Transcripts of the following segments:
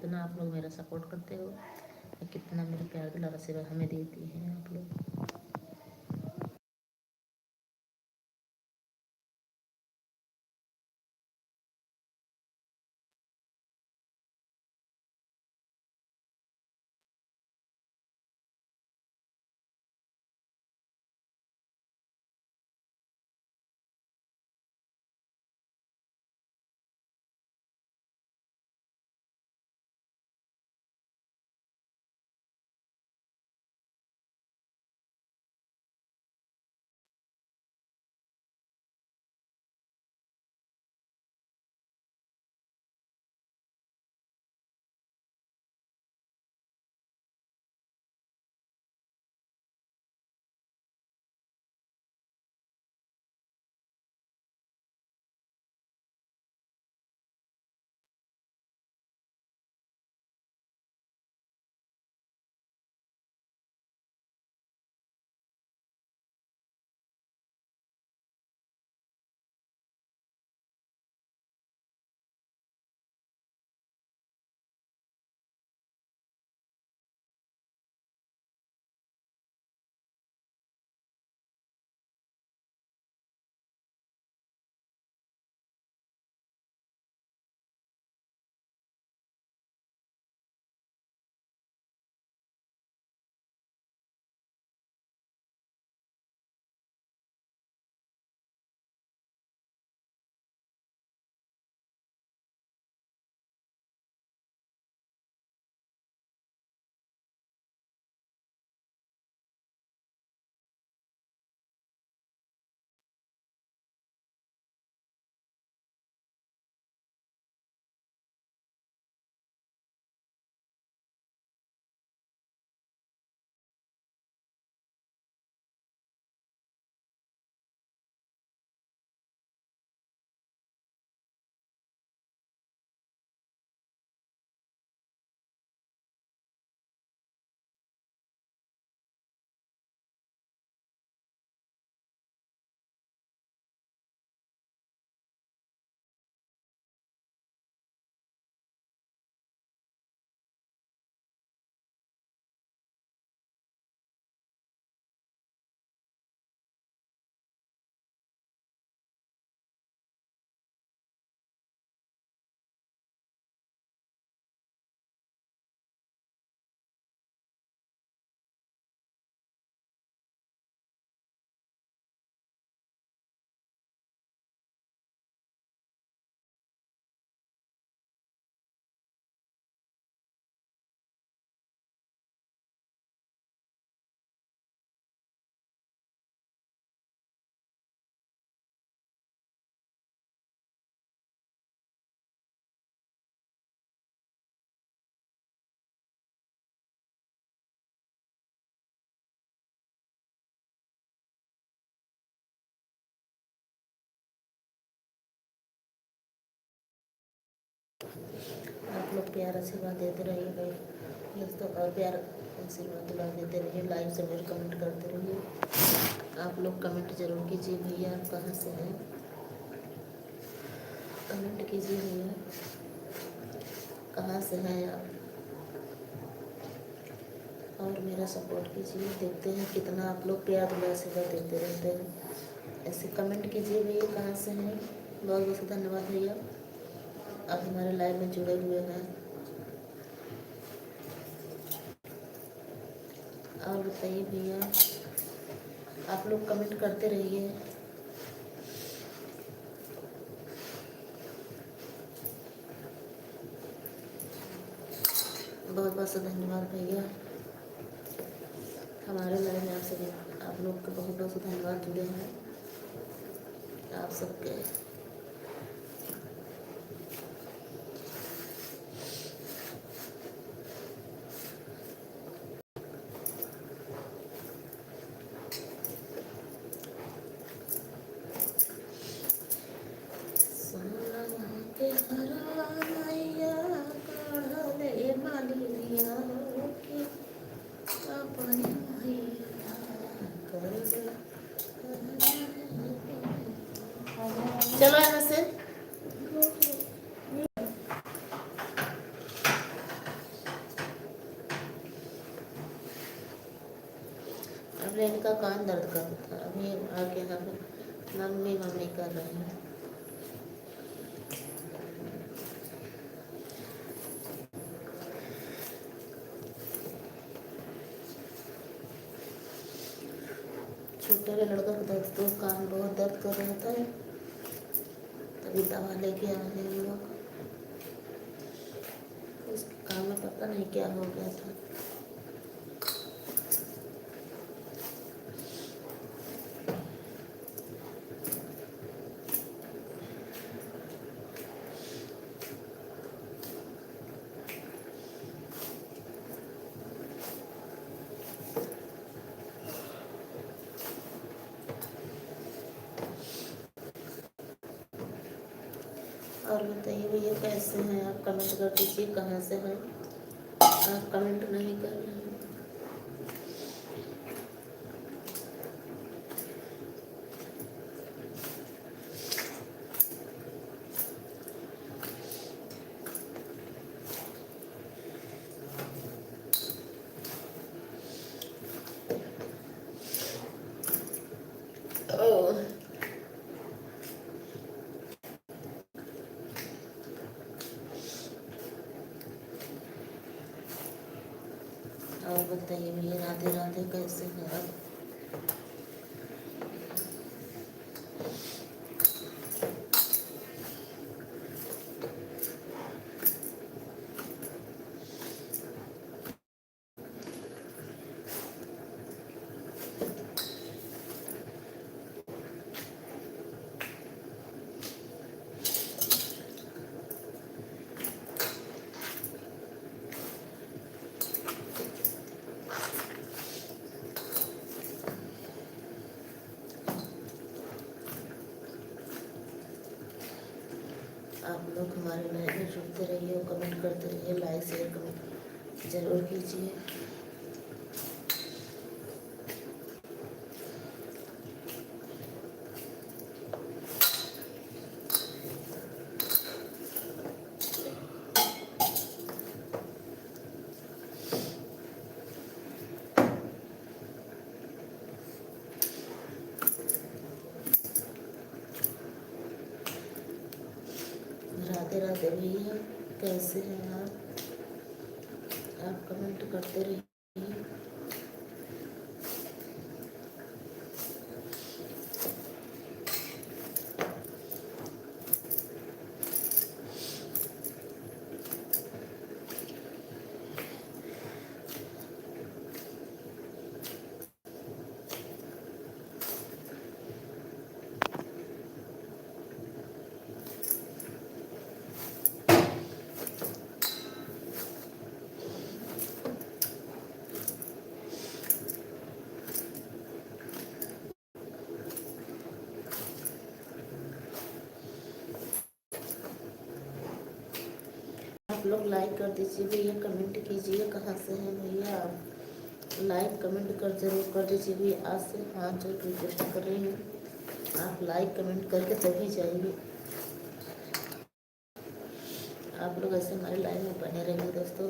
कितना आप लोग मेरा सपोर्ट करते हो, कितना मेरा प्यार दुलार आशीर्वाद हमें देती हैं आप लोग। आप लोग प्यार आशीर्वाद देते रहिए प्लीज़, तो और प्यार आशीर्वाद दुलार देते रहिए, लाइक शेयर कमेंट करते रहिए। आप लोग कमेंट जरूर कीजिए भैया, आप कहाँ से हैं, कमेंट कीजिए भैया, कहाँ से हैं आप, और मेरा सपोर्ट कीजिए। देखते हैं कितना आप लोग प्यार दुलार आशीर्वाद देते रहते हैं। ऐसे कमेंट कीजिए भैया कहाँ से हैं। बहुत बहुत धन्यवाद भैया, आप हमारे लाइव में जुड़े हुए हैं। और बताइए भैया, आप लोग कमेंट करते रहिए। बहुत बहुत धन्यवाद भैया, हमारे लाइव में आपसे आप लोग का बहुत बहुत धन्यवाद जुड़े हैं आप सबके। अब इनका कान दर्द कर रहा था, अभी आके यहाँ पे मम्मी मम्मी कर रहे हैं। छोटे वाले लड़का का दर्द तो कान बहुत दर्द कर रहा था, तभी दवा लेके आए हैं हम लोग। उसके कान में पता नहीं क्या हो गया था। और बताइए भैया कैसे हैं आप? कमेंट कर दीजिए कहाँ से हैं आप, कमेंट नहीं कर रहे हैं। ओह, और बताइए भैया राधे राधे, कैसे हैं आप? आप लोग हमारे लाइव में जुड़ते रहिए और कमेंट करते रहिए, लाइक शेयर कमेंट जरूर कीजिए। राधे राधे भैया, कैसे हैं आप कमेंट करते रहिए। आप लोग लाइक कर दीजिए भैया, कमेंट कीजिए कहाँ से हैं भैया आप। लाइक कमेंट कर जरूर कर दीजिए भैया, आज से 5 जोड़ रिक्वेस्ट कर रही हूँ, आप लाइक कमेंट करके तभी जाइए। आप लोग ऐसे हमारे लाइव में बने रहेंगे दोस्तों,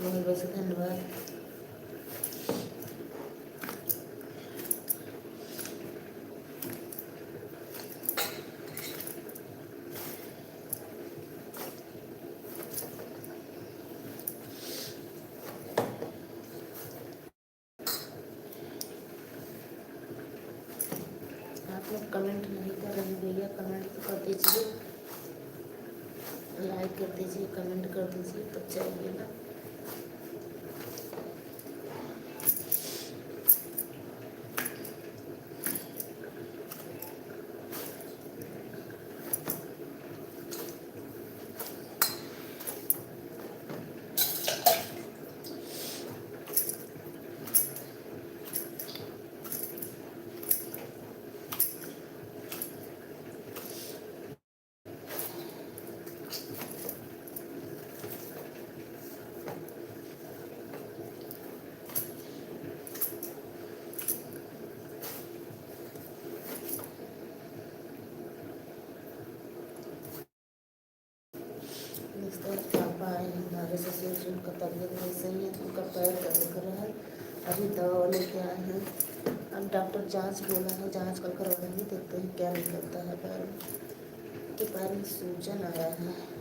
बहुत बहुत धन्यवाद। आप लोग कमेंट नहीं कर रहे हैं भैया, कमेंट तो कर दीजिए, लाइक कर दीजिए, कमेंट कर दीजिए, तब चाहिए ना। पापा आए हैं हमारे ससुर जी, उनका तबीयत नहीं सही है, उनका पैर दर्द कर रहा है, अभी दवा लेके आए हैं। अब डॉक्टर जांच बोला है, जांच कल करवाएंगे, देखते हैं क्या निकलता है। पैर में सूजन आ रहा है।